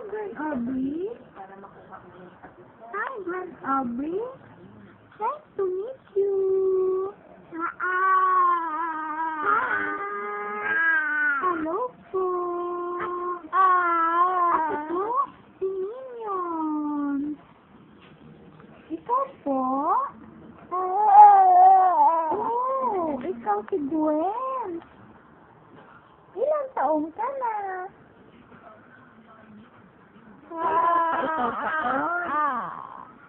Grand Aubrey. Hi, Grand Aubrey. Nice to meet you. Hello po. Ako po, si Minion. Ikaw po? Oh, ikaw si Gwen. Ilang taong ka na? Ikaw pa.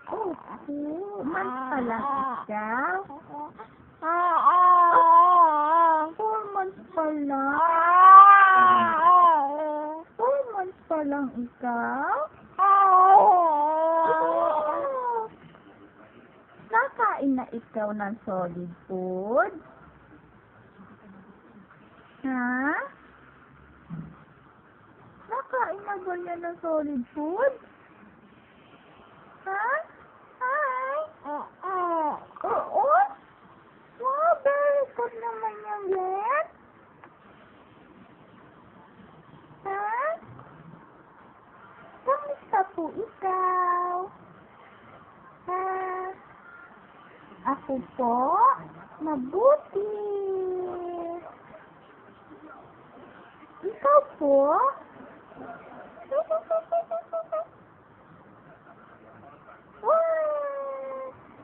Oh, 2 months pa lang ikaw? 4 months pa lang? 4 months pa lang ikaw? Nakain na ikaw ng solid food? Ha? Nakain na ba niya ng solid food? Ha? Hi? Oo? Wow, very good naman yung Gwen. Ha? Kamusta po ikaw? Ha? Ako po? Mabuti. Ikaw po?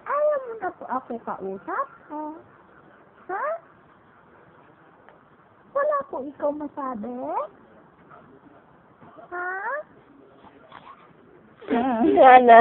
Ayaw mo na po ako kausap? Ha? Wala po ikaw masabi? Ha? Wala.